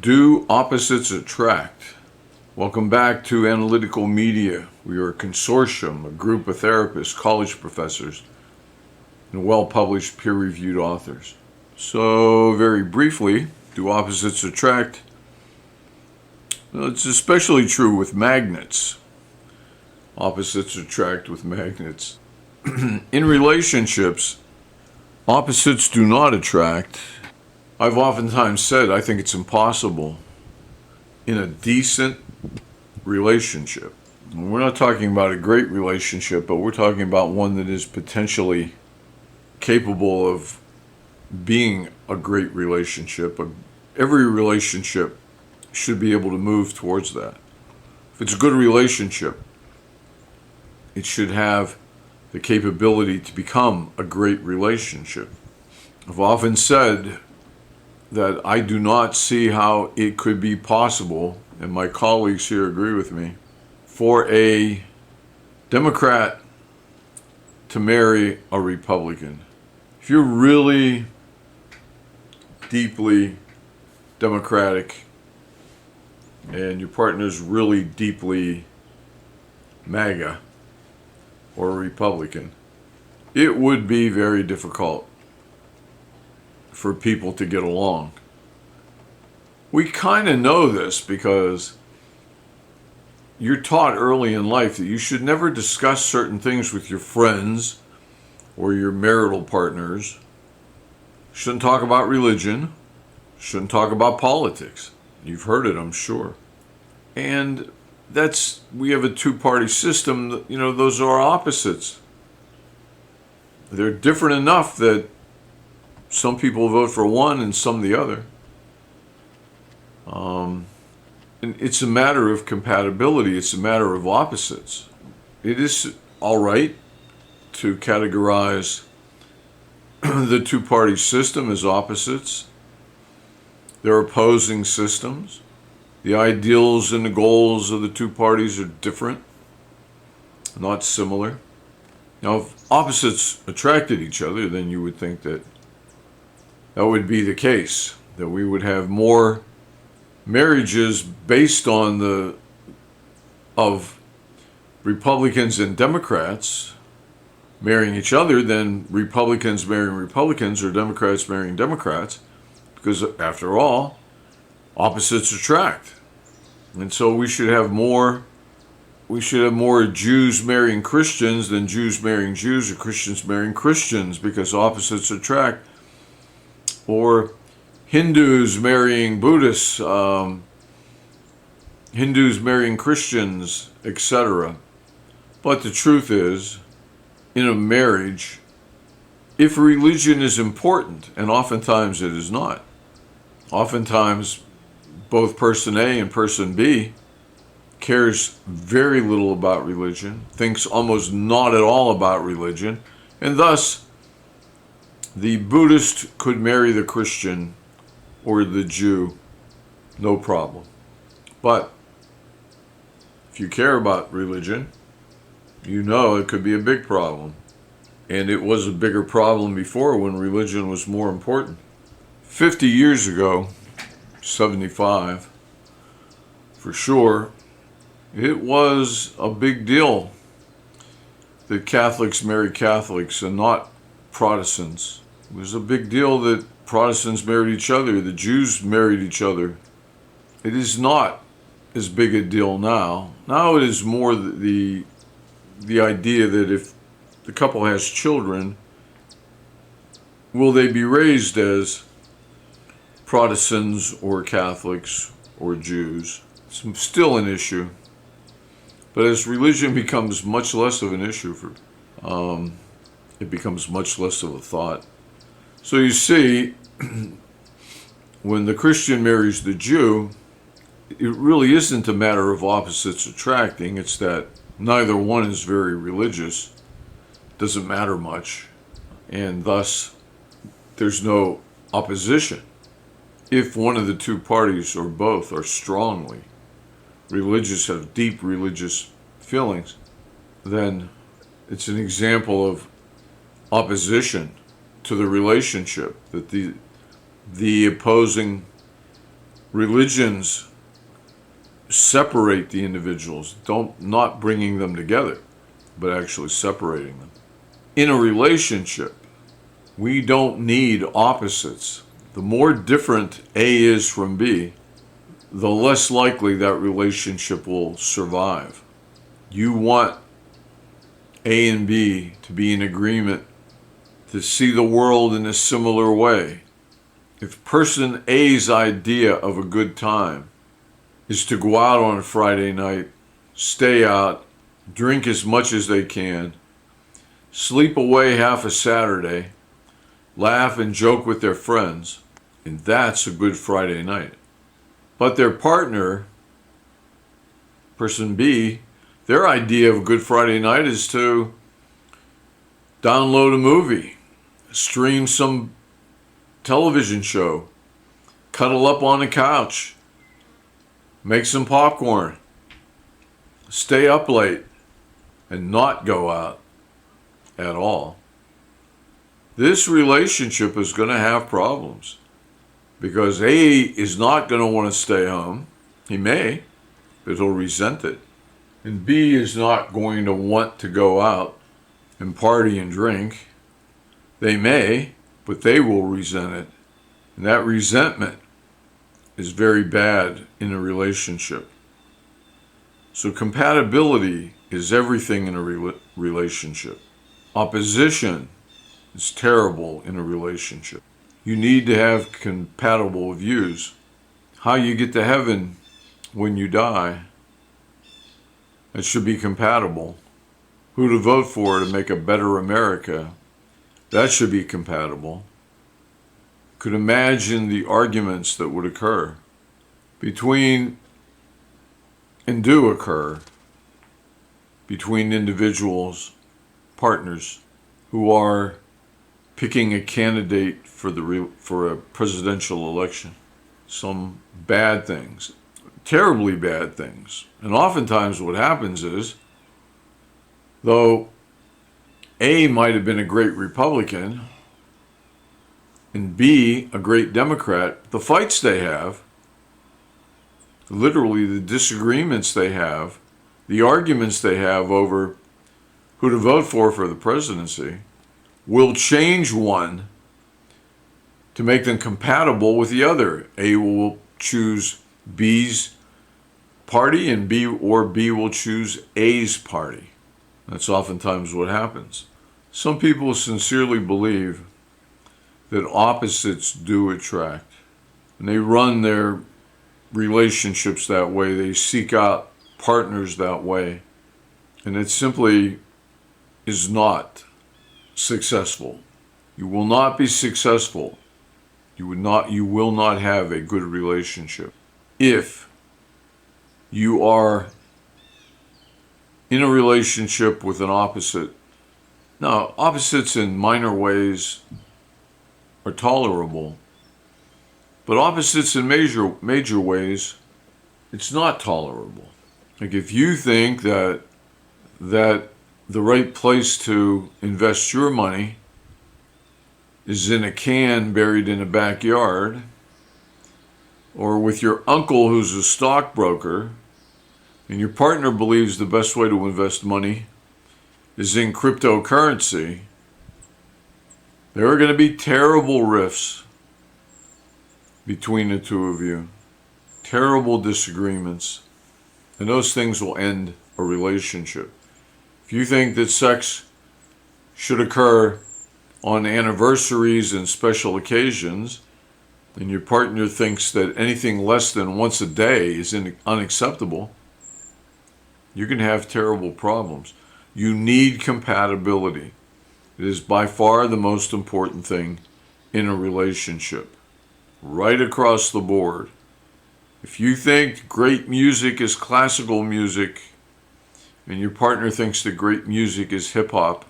Do opposites attract? Welcome back to Analytical Media. We are a consortium, a group of therapists, college professors, and well-published peer-reviewed authors. So, very briefly, do opposites attract? Well, it's especially true with magnets. Opposites attract with magnets. In relationships, opposites do not attract. I've oftentimes said I think it's impossible in a decent relationship. We're not talking about a great relationship, but we're talking about one that is potentially capable of being a great relationship. Every relationship should be able to move towards that. If it's a good relationship, it should have the capability to become a great relationship. I've often said that I do not see how it could be possible, and my colleagues here agree with me, for a Democrat to marry a Republican. If you're really deeply Democratic and your partner's really deeply MAGA or Republican, it would be very difficult for people to get along. We kind of know this because you're taught early in life that you should never discuss certain things with your friends or your marital partners. Shouldn't talk about religion. Shouldn't talk about politics. You've heard it, I'm sure. And we have a two-party system. Those are opposites. They're different enough that some people vote for one and some the other. And it's a matter of compatibility. It's a matter of opposites. It is all right to categorize the two-party system as opposites. They're opposing systems. The ideals and the goals of the two parties are different, not similar. Now, if opposites attracted each other, then you would think that would be the case, that we would have more marriages based on of Republicans and Democrats marrying each other than Republicans marrying Republicans or Democrats marrying Democrats, because after all, opposites attract. And so we should have more Jews marrying Christians than Jews marrying Jews or Christians marrying Christians, because opposites attract. Or Hindus marrying Buddhists, Hindus marrying Christians, etc. But the truth is, in a marriage, if religion is important, and oftentimes it is not, oftentimes both person A and person B cares very little about religion, thinks almost not at all about religion, and thus the Buddhist could marry the Christian or the Jew, no problem. But if you care about religion, you know it could be a big problem. And it was a bigger problem before when religion was more important. 50 years ago, 75, for sure, it was a big deal that Catholics marry Catholics and not Protestants. It was a big deal that Protestants married each other, the Jews married each other. It is not as big a deal now. Now it is more the idea that if the couple has children, will they be raised as Protestants or Catholics or Jews? It's still an issue. But as religion becomes much less of an issue, it becomes much less of a thought. So you see, when the Christian marries the Jew, it really isn't a matter of opposites attracting. It's that neither one is very religious, doesn't matter much, and thus there's no opposition. If one of the two parties or both are strongly religious, have deep religious feelings, then it's an example of opposition to the relationship, that the opposing Religions separate the individuals, not bringing them together, but actually separating them. In a relationship, we don't need opposites. The more different A is from B, the less likely that relationship will survive. You want A and B to be in agreement, to see the world in a similar way. If person A's idea of a good time is to go out on a Friday night, stay out, drink as much as they can, sleep away half a Saturday, laugh and joke with their friends, and that's a good Friday night. But their partner, person B, their idea of a good Friday night is to download a movie, stream some television show, cuddle up on the couch, make some popcorn, stay up late, and not go out at all. This relationship is going to have problems because A is not going to want to stay home. He may, but he'll resent it. And B is not going to want to go out and party and drink. They may, but they will resent it. And that resentment is very bad in a relationship. So compatibility is everything in a relationship. Opposition is terrible in a relationship. You need to have compatible views. How you get to heaven when you die, it should be compatible. Who to vote for to make a better America, that should be compatible. Could imagine the arguments that would occur between, and do occur, between individuals, partners, who are picking a candidate for a presidential election. Some bad things, terribly bad things. And oftentimes what happens is, though A might have been a great Republican and B a great Democrat, the fights they have, literally the disagreements they have, the arguments they have over who to vote for the presidency, will change one to make them compatible with the other. A will choose B's party and B will choose A's party. That's oftentimes what happens. Some people sincerely believe that opposites do attract, and they run their relationships that way. They seek out partners that way, and it simply is not successful. You will not be successful. You will not have a good relationship if you are in a relationship with an opposite. Now, opposites in minor ways are tolerable, but opposites in major ways, it's not tolerable. Like if you think that the right place to invest your money is in a can buried in a backyard, or with your uncle who's a stockbroker, and your partner believes the best way to invest money is in cryptocurrency, there are going to be terrible rifts between the two of you, terrible disagreements, and those things will end a relationship. If you think that sex should occur on anniversaries and special occasions, and your partner thinks that anything less than once a day is unacceptable, you're going to have terrible problems. You need compatibility. It is by far the most important thing in a relationship, right across the board. If you think great music is classical music, and your partner thinks that great music is hip-hop,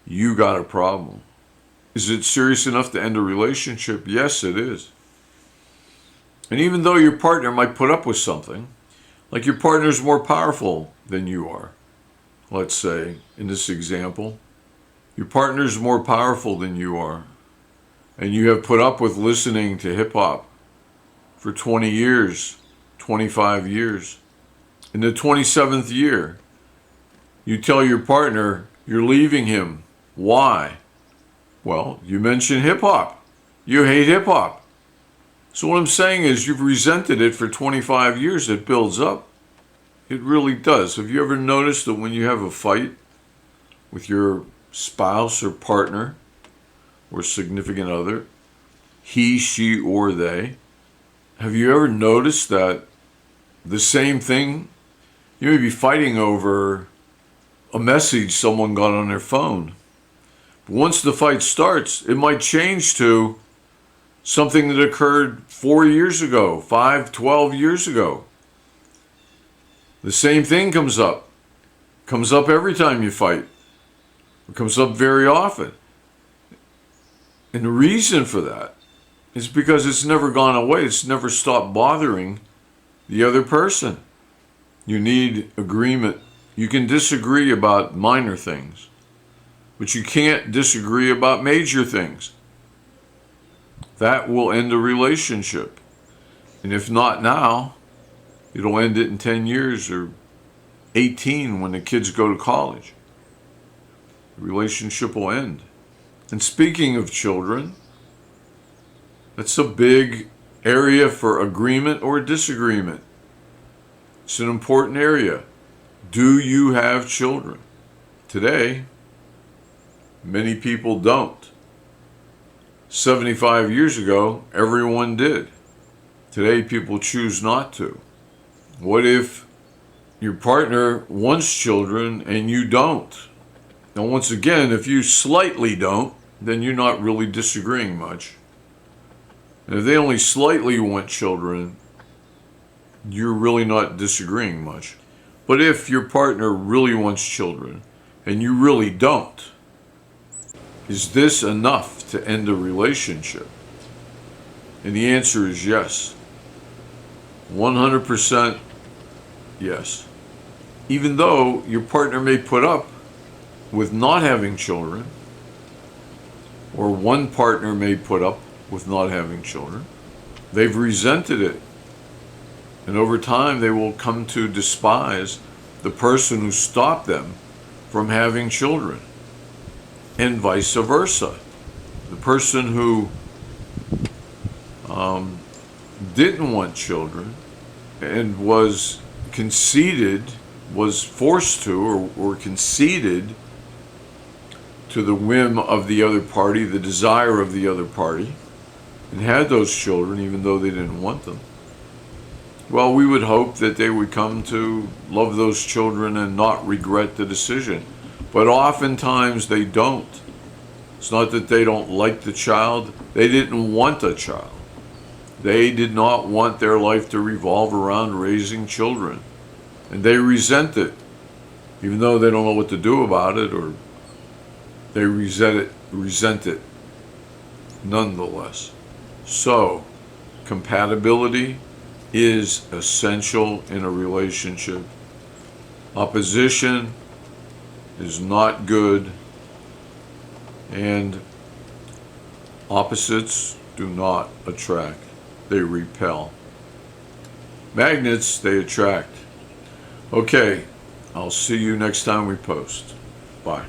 you got a problem. Is it serious enough to end a relationship? Yes, it is. And even though your partner might put up with something, like your partner's more powerful than you are, let's say, in this example, your partner's more powerful than you are, and you have put up with listening to hip-hop for 20 years, 25 years. In the 27th year, you tell your partner you're leaving him. Why? Well, you mention hip hop. You hate hip hop. So what I'm saying is you've resented it for 25 years. It builds up. It really does. Have you ever noticed that when you have a fight with your spouse or partner or significant other, he, she, or they, have you ever noticed that the same thing, you may be fighting over a message someone got on their phone. But once the fight starts, it might change to something that occurred 4 years ago, 5, 12 years ago. The same thing comes up. Comes up every time you fight. It comes up very often. And the reason for that is because it's never gone away. It's never stopped bothering the other person. You need agreement. You can disagree about minor things, but you can't disagree about major things. That will end a relationship. And if not now, it'll end it in 10 years or 18 when the kids go to college. The relationship will end. And speaking of children, that's a big area for agreement or disagreement. It's an important area. Do you have children? Today, many people don't. 75 years ago, everyone did. Today, people choose not to. What if your partner wants children and you don't? Now, once again, if you slightly don't, then you're not really disagreeing much. And if they only slightly want children, you're really not disagreeing much. But if your partner really wants children and you really don't, is this enough to end a relationship? And the answer is yes. 100% yes. Even though your partner may put up with not having children, or one partner may put up with not having children, they've resented it. And over time, they will come to despise the person who stopped them from having children, and vice versa. The person who didn't want children and was conceded, was forced to, or conceded to the whim of the other party, the desire of the other party, and had those children even though they didn't want them. Well, we would hope that they would come to love those children and not regret the decision. But oftentimes they don't. It's not that they don't like the child. They didn't want a child. They did not want their life to revolve around raising children. And they resent it, even though they don't know what to do about it, or they resent it nonetheless. So, compatibility is essential in a relationship. Opposition is not good, and opposites do not attract. They repel. Magnets, they attract. Okay, I'll see you next time we post. Bye.